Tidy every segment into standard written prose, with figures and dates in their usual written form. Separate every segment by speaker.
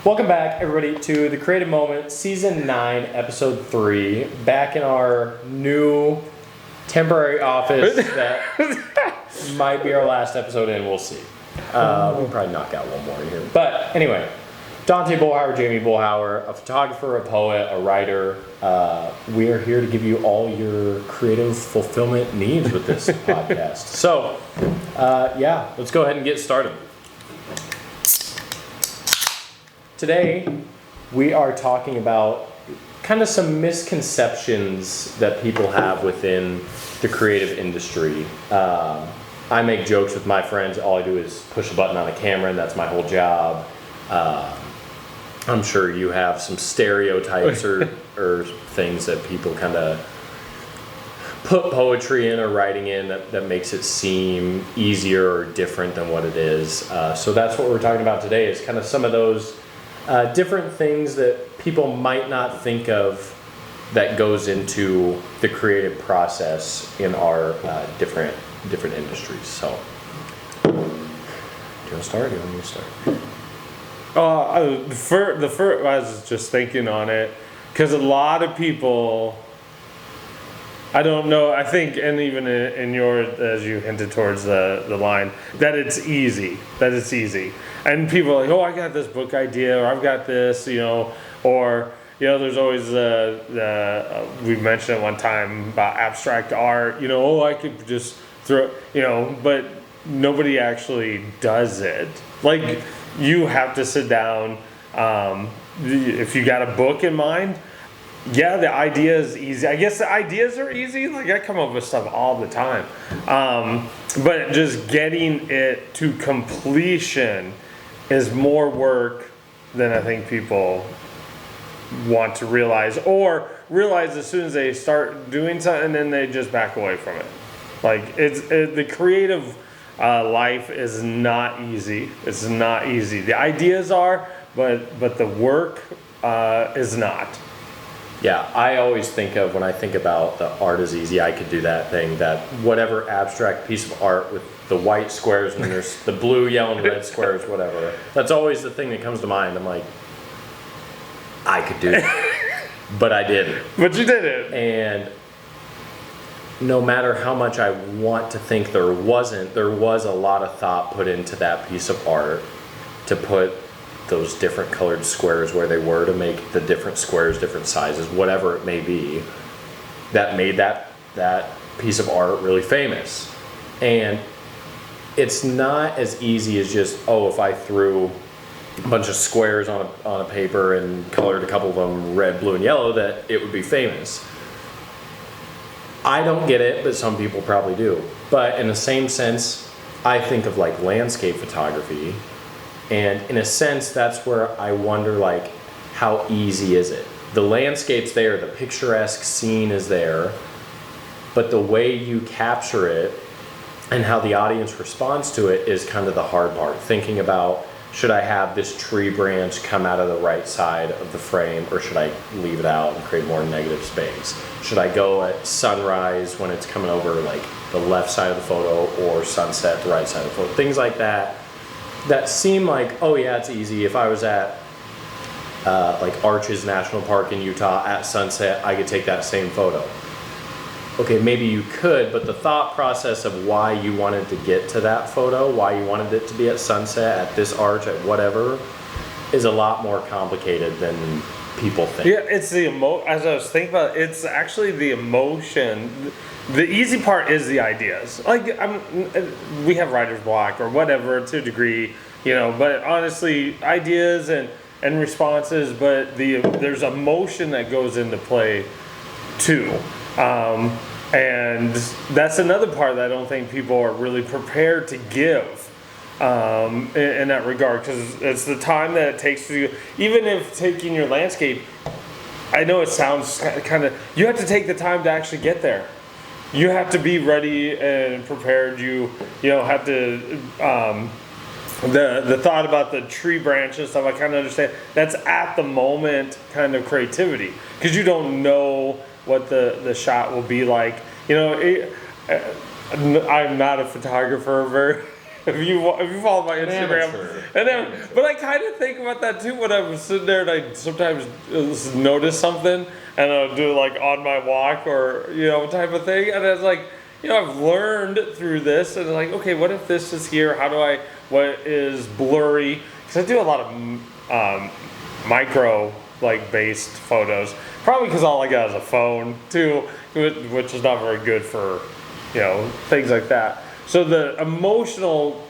Speaker 1: Welcome back, everybody, to The Creative Moment, Season 9, Episode 3. Back in our new temporary office that might be our last episode in, we'll see. We'll probably knock out one more here. But anyway, Dante Bullhauer, Jamie Bullhauer, a photographer, a poet, a writer. We are here to give you all your creative fulfillment needs with this podcast. So, let's go ahead and get started. Today, we are talking about kind of some misconceptions that people have within the creative industry. I make jokes with my friends. All I do is push a button on a camera, and that's my whole job. I'm sure you have some stereotypes or things that people kind of put poetry in or writing in that makes it seem easier or different than what it is. So that's what we're talking about today, is kind of some of those different things that people might not think of that goes into the creative process in our different industries. So, do you want to start? Or do you want me to start?
Speaker 2: The first, I was just thinking on it, because a lot of people, I don't know, I think, and even in yours, as you hinted towards the line, that it's easy. And people are like, oh, I got this book idea, or I've got this, or, there's always we mentioned it one time about abstract art, I could just throw, but nobody actually does it. Like, you have to sit down, if you got a book in mind. Yeah, the idea is easy. I guess the ideas are easy. Like, I come up with stuff all the time. But just getting it to completion is more work than I think people want to realize. Or realize as soon as they start doing something, then they just back away from it. Like, the creative life is not easy. It's not easy. The ideas are, but the work is not.
Speaker 1: Yeah, I always think of, when I think about the art is easy, I could do that thing, that whatever abstract piece of art with the white squares and there's the blue, yellow, and red squares, whatever. That's always the thing that comes to mind. I'm like, I could do that. But I didn't.
Speaker 2: But you did it.
Speaker 1: And no matter how much I want to think there was a lot of thought put into that piece of art to put those different colored squares where they were, to make the different squares different sizes, whatever it may be, that made that piece of art really famous. And it's not as easy as just, if I threw a bunch of squares on a paper and colored a couple of them red, blue, and yellow, that it would be famous. I don't get it, but some people probably do. But in the same sense, I think of like landscape photography. And in a sense, that's where I wonder, like, how easy is it? The landscape's there, the picturesque scene is there, but the way you capture it and how the audience responds to it is kind of the hard part. Thinking about, should I have this tree branch come out of the right side of the frame, or should I leave it out and create more negative space? Should I go at sunrise when it's coming over, like, the left side of the photo, or sunset, the right side of the photo? Things like that seem like, it's easy. If I was at like Arches National Park in Utah at sunset, I could take that same photo. Okay, maybe you could, but the thought process of why you wanted to get to that photo, why you wanted it to be at sunset, at this arch, at whatever, is a lot more complicated than people think.
Speaker 2: Yeah, it's as I was thinking about it, it's actually the emotion. The easy part is the ideas. Like, we have writer's block or whatever to a degree, but honestly, ideas and responses, but there's emotion that goes into play too. And that's another part that I don't think people are really prepared to give in that regard, because it's the time that it takes to, even if taking your landscape, I know it sounds kind of, you have to take the time to actually get there. You have to be ready and prepared. You have to, the thought about the tree branch and stuff, I kind of understand. That's at the moment kind of creativity, because you don't know what the shot will be like. I'm not a photographer if you follow my Instagram,
Speaker 1: amateur.
Speaker 2: and then, but I kind of think about that too when I'm sitting there and I sometimes notice something and I'll do like on my walk or type of thing, and it's like I've learned through this and like okay, what if this is here? What is blurry? Because I do a lot of micro based photos, probably because all I got is a phone too, which is not very good for things like that. So the emotional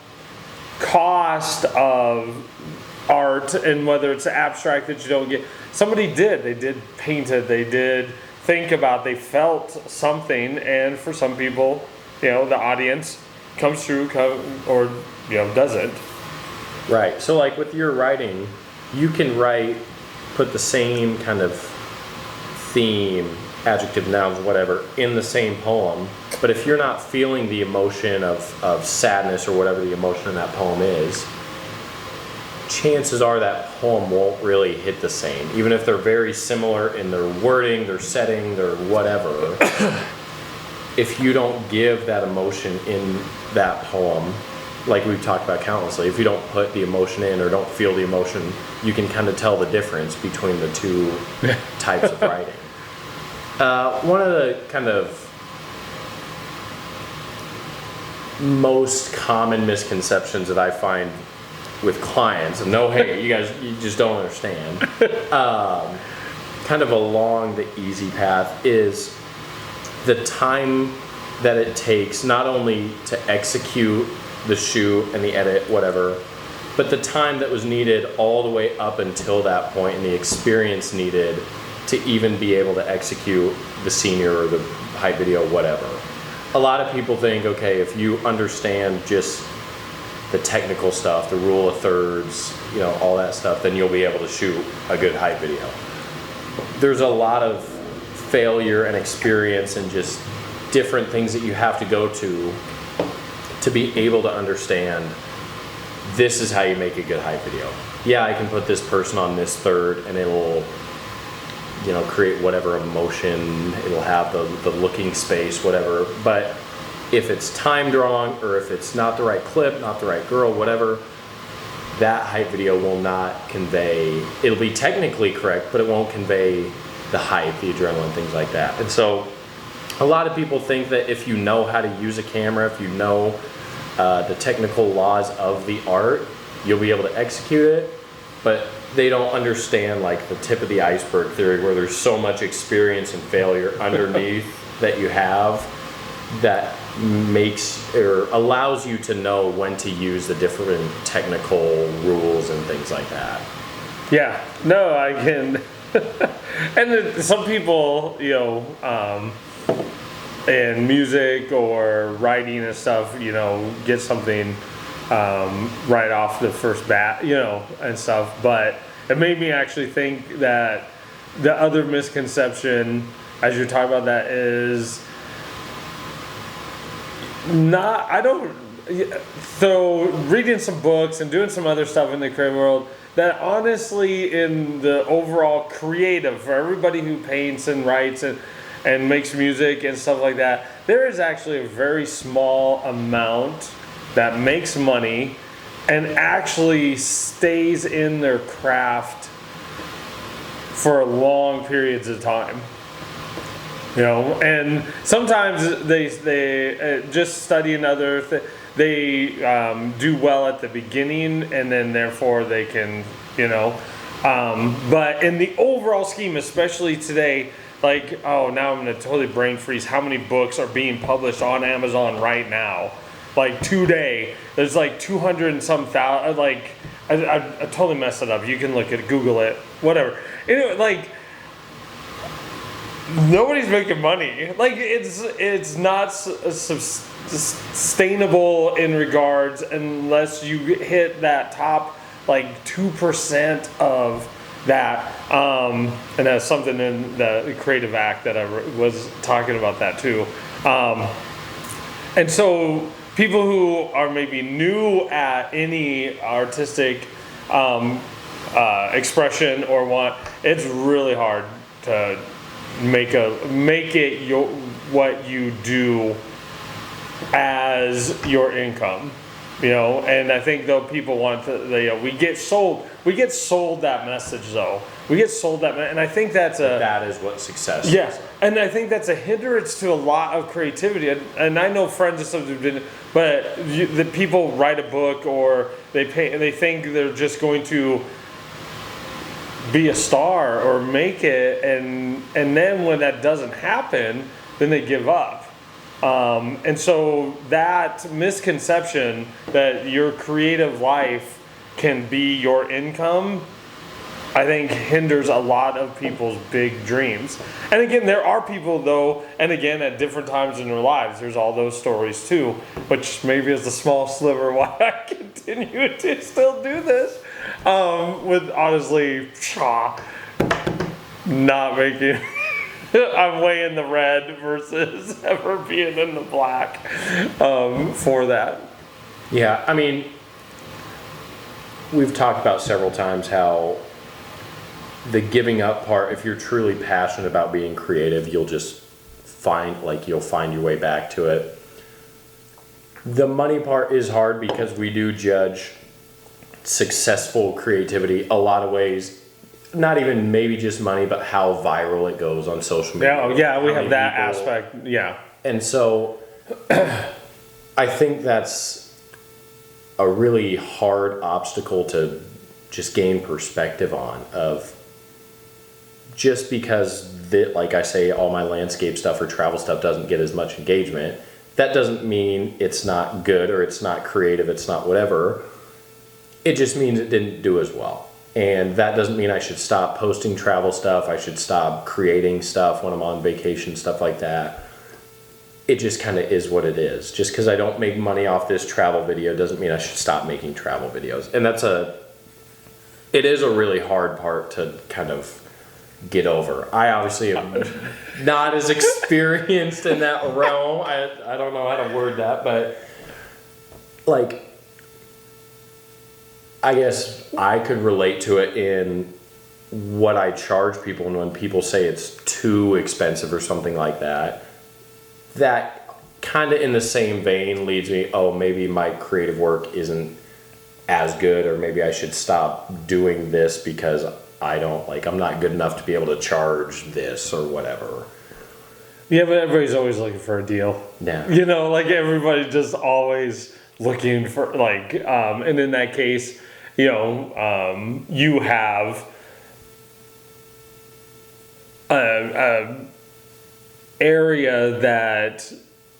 Speaker 2: cost of art, and whether it's abstract that you don't get, they did paint it, they did think about, they felt something, and for some people, the audience comes through or doesn't.
Speaker 1: Right. So like with your writing, you can put the same kind of theme, adjective, nouns, whatever, in the same poem, but if you're not feeling the emotion of sadness or whatever the emotion in that poem is, chances are that poem won't really hit the same, even if they're very similar in their wording, their setting, their whatever. If you don't give that emotion in that poem, like we've talked about countlessly, if you don't put the emotion in or don't feel the emotion, you can kind of tell the difference between the two types of writing. One of the kind of most common misconceptions that I find with clients, and no, hey, you just don't understand, kind of along the easy path, is the time that it takes not only to execute the shoot and the edit, whatever, but the time that was needed all the way up until that point and the experience needed to even be able to execute the senior or the hype video, whatever. A lot of people think, okay, if you understand just the technical stuff, the rule of thirds, all that stuff, then you'll be able to shoot a good hype video. There's a lot of failure and experience and just different things that you have to go to be able to understand this is how you make a good hype video. Yeah, I can put this person on this third and it'll create whatever emotion, it'll have the looking space, whatever, but if it's timed wrong or if it's not the right clip, not the right girl, whatever, that hype video will not convey, it'll be technically correct, but it won't convey the hype, the adrenaline, things like that. And so a lot of people think that if you know how to use a camera, if you know the technical laws of the art, you'll be able to execute it, but they don't understand the tip of the iceberg theory, where there's so much experience and failure underneath that you have that makes or allows you to know when to use the different technical rules and things like that.
Speaker 2: Yeah, no, I can. And some people, in music or writing and stuff, get something right off the first bat, and stuff. But it made me actually think that the other misconception, as you're talking about that, is so reading some books and doing some other stuff in the creative world, that honestly in the overall creative, for everybody who paints and writes and makes music and stuff like that, there is actually a very small amount that makes money and actually stays in their craft for long periods of time. And sometimes they just study another they do well at the beginning, and then therefore they can, but in the overall scheme, especially today, now I'm gonna totally brain freeze how many books are being published on Amazon right now. Today, there's 200 and some thousand, I totally messed it up. You can look at Google it, whatever. Anyway, nobody's making money. It's not sustainable in regards unless you hit that top 2% of that. And that's something in the Creative Act that I was talking about that too. And so people who are maybe new at any artistic expression or it's really hard to make it what you do as your income. you know. And I think though people want to, we get sold that message though. We get sold that, and I think
Speaker 1: that is what success is.
Speaker 2: Yes, and I think that's a hindrance to a lot of creativity. And I know friends and stuff who've been, but the people write a book or they think they're just going to be a star or make it, and then when that doesn't happen, then they give up. And so that misconception that your creative life can be your income, I think hinders a lot of people's big dreams. And again, there are people though, and again, at different times in their lives, there's all those stories too, which maybe is a small sliver why I continue to still do this. With honestly, not making, I'm way in the red versus ever being in the black for that.
Speaker 1: Yeah, I mean, we've talked about several times how the giving up part, if you're truly passionate about being creative, you'll just find your way back to it. The money part is hard because we do judge successful creativity a lot of ways, not even maybe just money, but how viral it goes on social media.
Speaker 2: Yeah, we have that aspect, yeah.
Speaker 1: And so I think that's a really hard obstacle to just gain perspective on, of just because like I say, all my landscape stuff or travel stuff doesn't get as much engagement, that doesn't mean it's not good or it's not creative, it's not whatever. It just means it didn't do as well. And that doesn't mean I should stop posting travel stuff, I should stop creating stuff when I'm on vacation, stuff like that. It just kind of is what it is. Just because I don't make money off this travel video doesn't mean I should stop making travel videos. And it is a really hard part to kind of get over. I obviously am not as experienced in that realm. I don't know how to word that, but like, I guess I could relate to it in what I charge people, and when people say it's too expensive or something like that, that kind of in the same vein leads me, oh, maybe my creative work isn't as good, or maybe I should stop doing this because I'm not good enough to be able to charge this or whatever.
Speaker 2: Yeah, but everybody's always looking for a deal.
Speaker 1: Yeah.
Speaker 2: You know, like everybody's just always looking for and in that case, you know, you have a area that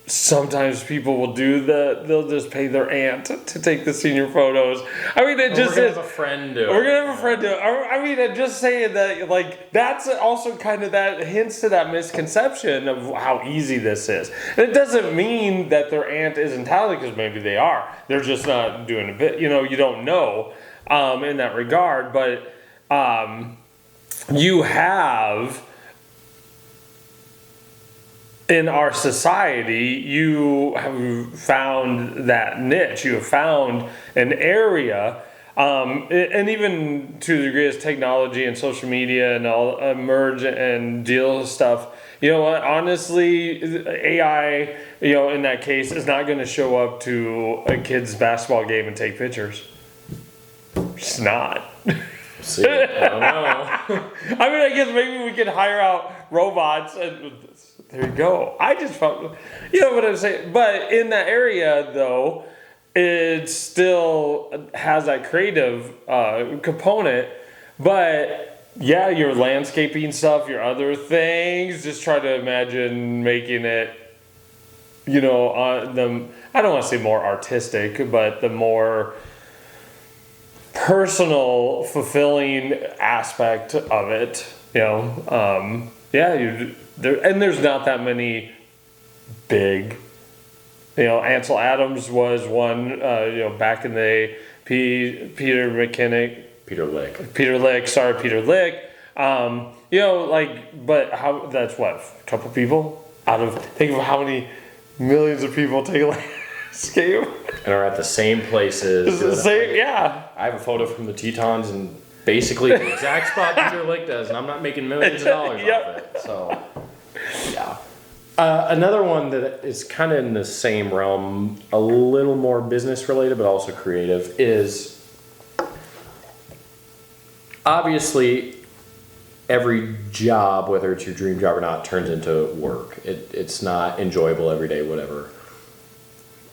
Speaker 2: sometimes people will they'll just pay their aunt to take the senior photos. I mean, it just
Speaker 1: we're gonna have a friend do it.
Speaker 2: We're gonna have a friend do it. I mean, I'm just saying that, like, that's also kind of that hints to that misconception of how easy this is. And it doesn't mean that their aunt isn't talented, because maybe they are. They're just not doing a bit. You know, you don't know in that regard. But you have, in our society, you have found that niche. You have found an area, and even to the degree as technology and social media and all emerge and deal with stuff. You know what? Honestly, AI, you know, in that case, is not going to show up to a kid's basketball game and take pictures. It's not.
Speaker 1: See, I don't know.
Speaker 2: I mean, I guess maybe we could hire out robots and. There you go. I just felt, you know what I'm saying? But in that area, though, it still has that creative component. But yeah, your landscaping stuff, your other things, just try to imagine making it, you know, I don't want to say more artistic, but the more personal, fulfilling aspect of it, you know. There's not that many big, you know. Ansel Adams was one, you know, back in the day. Peter Lick. You know, like, but how? That's what, a couple people out of, think of how many millions of people take a landscape
Speaker 1: and are at the same places.
Speaker 2: It's the same, yeah.
Speaker 1: I have a photo from the Tetons and basically the exact spot Peter Lick does, and I'm not making millions of dollars off it. So, yeah. Another one that is kind of in the same realm, a little more business related, but also creative, is obviously every job, whether it's your dream job or not, turns into work. It's not enjoyable every day, whatever.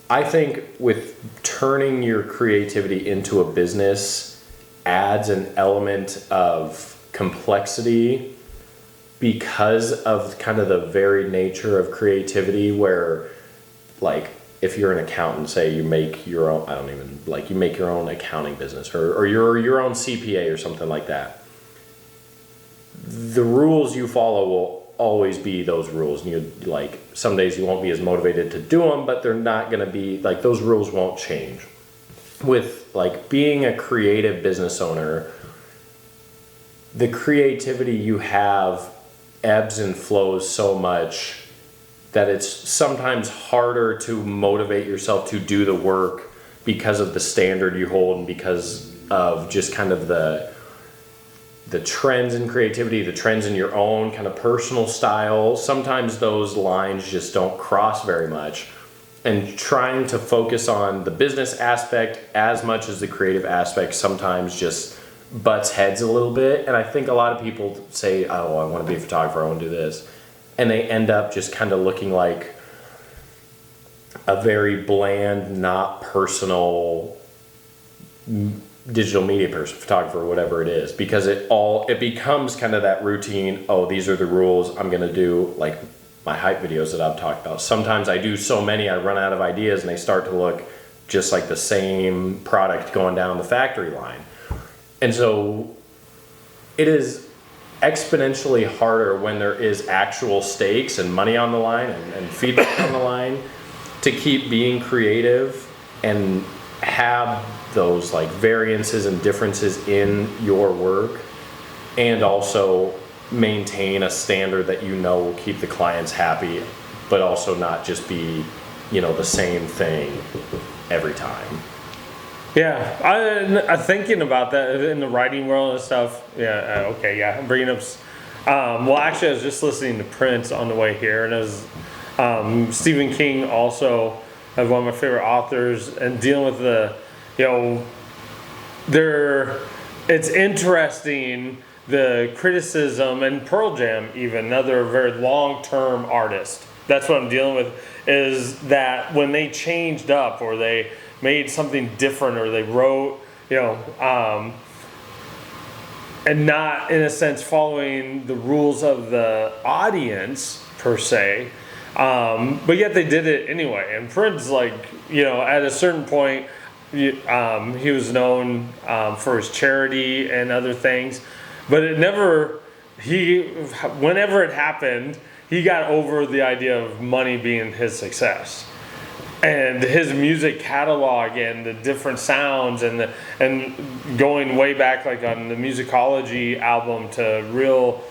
Speaker 1: I think with turning your creativity into a business adds an element of complexity because of kind of the very nature of creativity, where like if you're an accountant, say you make your own, you make your own accounting business, or you're your own CPA or something like that. The rules you follow will always be those rules. And some days you won't be as motivated to do them, but they're not going to be like, those rules won't change. With like being a creative business owner, the creativity you have ebbs and flows so much that it's sometimes harder to motivate yourself to do the work because of the standard you hold and because of just kind of the trends in creativity, the trends in your own kind of personal style. Sometimes those lines just don't cross very much. And trying to focus on the business aspect as much as the creative aspect sometimes just butts heads a little bit. And I think a lot of people say, oh, I want to be a photographer, I want to do this. And they end up just kind of looking like a very bland, not personal digital media person, photographer, whatever it is, because it becomes kind of that routine. Oh, these are the rules I'm going to do, like my hype videos that I've talked about. Sometimes I do so many, I run out of ideas and they start to look just like the same product going down the factory line. And so it is exponentially harder when there is actual stakes and money on the line and feedback on the line to keep being creative and have those like variances and differences in your work, and also maintain a standard that you know will keep the clients happy, but also not just be, the same thing every time.
Speaker 2: Yeah, I'm thinking about that in the writing world and stuff. I'm bringing up. Well, actually, I was just listening to Prince on the way here, and it was Stephen King, also one of my favorite authors, and dealing with the, it's interesting the criticism, and Pearl Jam, even another very long-term artist. That's what I'm dealing with, is that when they changed up or they made something different or they wrote, and not in a sense following the rules of the audience per se, but yet they did it anyway. And Prince, at a certain point, he was known for his charity and other things, but whenever it happened, he got over the idea of money being his success. And his music catalog and the different sounds and going way back, like on the Musicology album, to real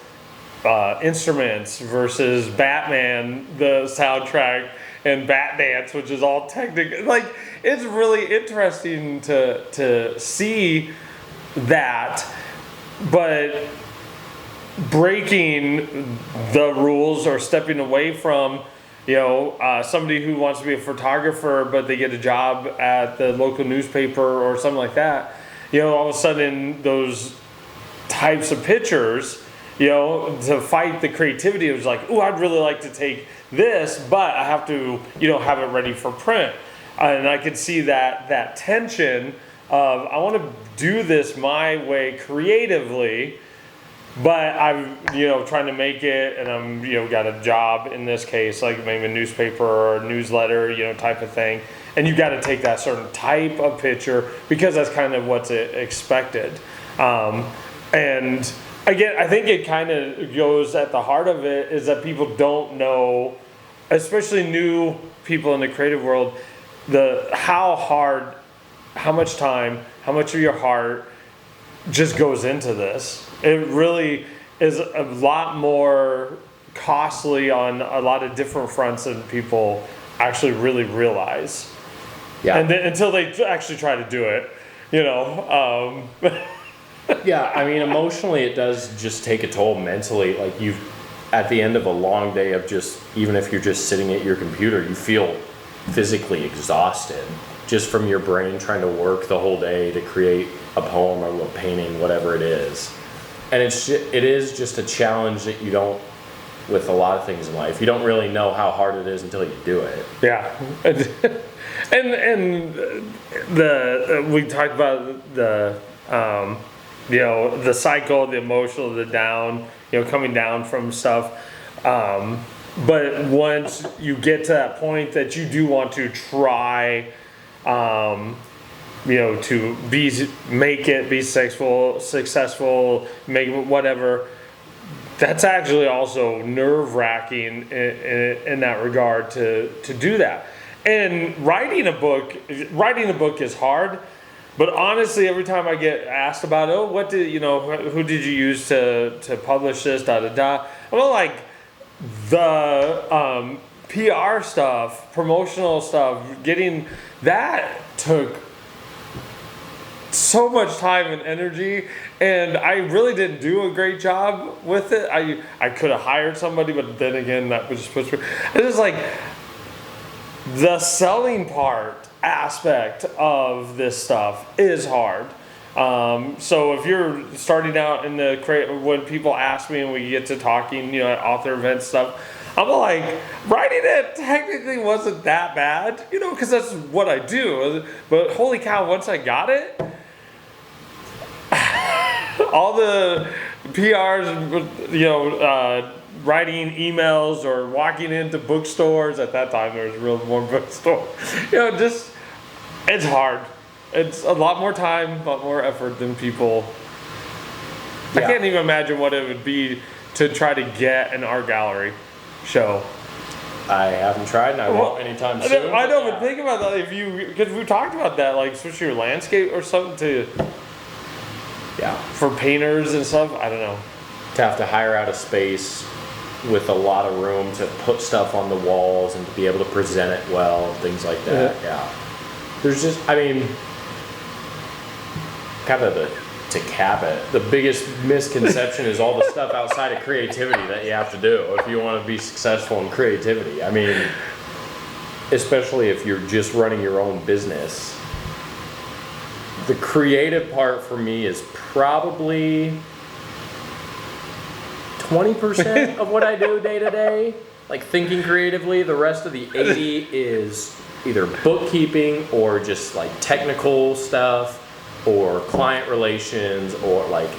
Speaker 2: instruments versus Batman, the soundtrack, and Bat Dance, which is all technical. Like, it's really interesting to see that, but breaking the rules or stepping away from somebody who wants to be a photographer, but they get a job at the local newspaper or something like that, all of a sudden those types of pictures, to fight the creativity, it was like, oh, I'd really like to take this, but I have to, have it ready for print. And I could see that tension of, I want to do this my way creatively, but I'm, trying to make it, and I'm, got a job in this case, like maybe a newspaper or a newsletter, type of thing. And you got to take that certain type of picture because that's kind of what's expected. And again, I think it kind of goes at the heart of it is that people don't know, especially new people in the creative world, how much time, how much of your heart just goes into this. It really is a lot more costly on a lot of different fronts than people actually really realize. Yeah. And then, until they actually try to do it,
Speaker 1: Yeah, I mean, emotionally, it does just take a toll mentally. Like, at the end of a long day of just, even if you're just sitting at your computer, you feel physically exhausted just from your brain trying to work the whole day to create a poem or a painting, whatever it is. And it is just a challenge that you don't, with a lot of things in life, you don't really know how hard it is until you do it.
Speaker 2: Yeah. and we talked about the the cycle, the emotional, the down, coming down from stuff. But once you get to that point that you do want to try, to make it, be successful, make it whatever, that's actually also nerve-wracking in that regard to do that. And writing a book is hard. But honestly, every time I get asked about, who did you use to publish this, I'm like, the PR stuff, promotional stuff, getting that took so much time and energy, and I really didn't do a great job with it. I could have hired somebody, but then again, that was just pushed through. It was like the selling part aspect of this stuff is hard. So if you're starting out in when people ask me and we get to talking, at author event stuff, I'm like, writing it technically wasn't that bad, because that's what I do. But holy cow, once I got it, all the PRs, writing emails or walking into bookstores. At that time, there was real more bookstore. It's hard. It's a lot more time, a lot more effort than people. Yeah. I can't even imagine what it would be to try to get an art gallery show.
Speaker 1: I haven't tried, and I won't anytime soon.
Speaker 2: I know, but think about that. Because we talked about that, like switching your landscape or something for painters and stuff. I don't know.
Speaker 1: To have to hire out a space with a lot of room to put stuff on the walls and to be able to present it well, things like that. Yeah. There's just, to cap it, the biggest misconception is all the stuff outside of creativity that you have to do if you want to be successful in creativity. Especially if you're just running your own business. The creative part for me is probably 20% of what I do day to day, like thinking creatively. The rest of the 80 is either bookkeeping or just like technical stuff or client relations or like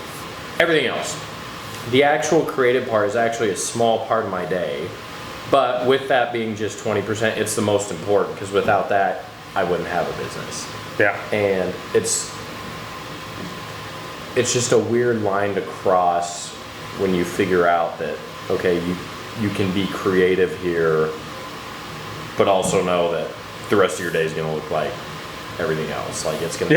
Speaker 1: everything else. The actual creative part is actually a small part of my day, but with that being just 20%, it's the most important, because without that, I wouldn't have a business.
Speaker 2: Yeah.
Speaker 1: And it's just a weird line to cross when you figure out that, okay, you can be creative here, but also know that the rest of your day is going to look like everything else. Like it's going to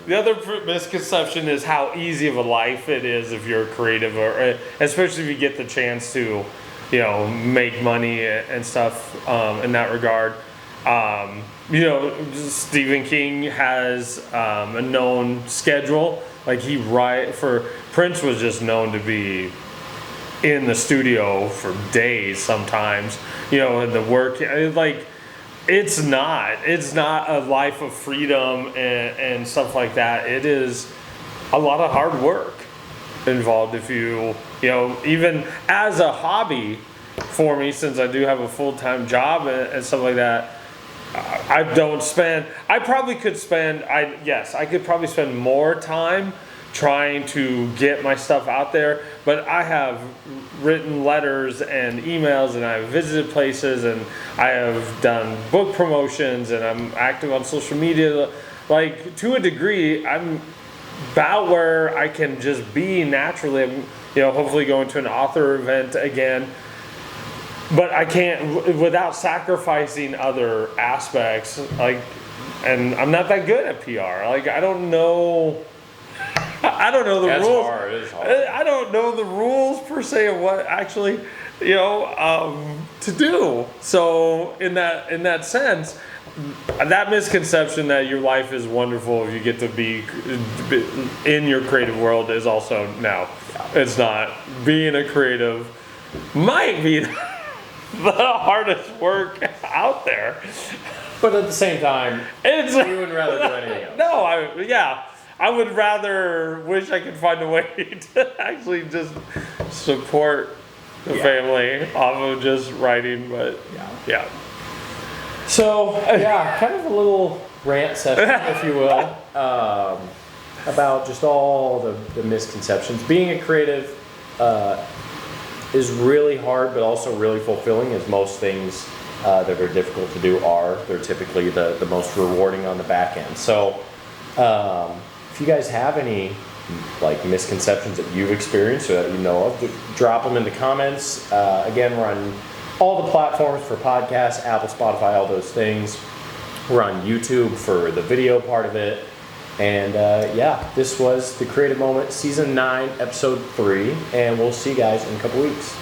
Speaker 2: the other misconception is how easy of a life it is if you're creative, or especially if you get the chance to, make money and stuff in that regard. Stephen King has a known schedule. Like Prince was just known to be in the studio for days sometimes, and the work, it's not a life of freedom and stuff like that. It is a lot of hard work involved if even as a hobby for me, since I do have a full-time job and stuff like that. I could probably spend more time trying to get my stuff out there, but I have written letters and emails, and I have visited places, and I have done book promotions, and I'm active on social media. Like, to a degree, I'm about where I can just be naturally. I'm, hopefully going to an author event again. But I can't, without sacrificing other aspects, and I'm not that good at PR. I don't know the
Speaker 1: That's
Speaker 2: rules.
Speaker 1: Hard. It is hard.
Speaker 2: I don't know the rules per se of what actually, to do. So in that sense, that misconception that your life is wonderful if you get to be in your creative world is also no. It's not. Being a creative might be the hardest work out there.
Speaker 1: But at the same time,
Speaker 2: It's
Speaker 1: we would rather do anything else.
Speaker 2: no, I would rather wish I could find a way to actually just support the
Speaker 1: Yeah.
Speaker 2: family off of just writing, but yeah.
Speaker 1: So, yeah, kind of a little rant session, if you will, about just all the misconceptions. Being a creative is really hard, but also really fulfilling, as most things that are difficult to do are. They're typically the most rewarding on the back end. So, if you guys have any like misconceptions that you've experienced or that you know of, drop them in the comments. Again, we're on all the platforms for podcasts, Apple, Spotify, all those things. We're on YouTube for the video part of it. And yeah, this was The Creative Moment, Season 9, Episode 3. And we'll see you guys in a couple weeks.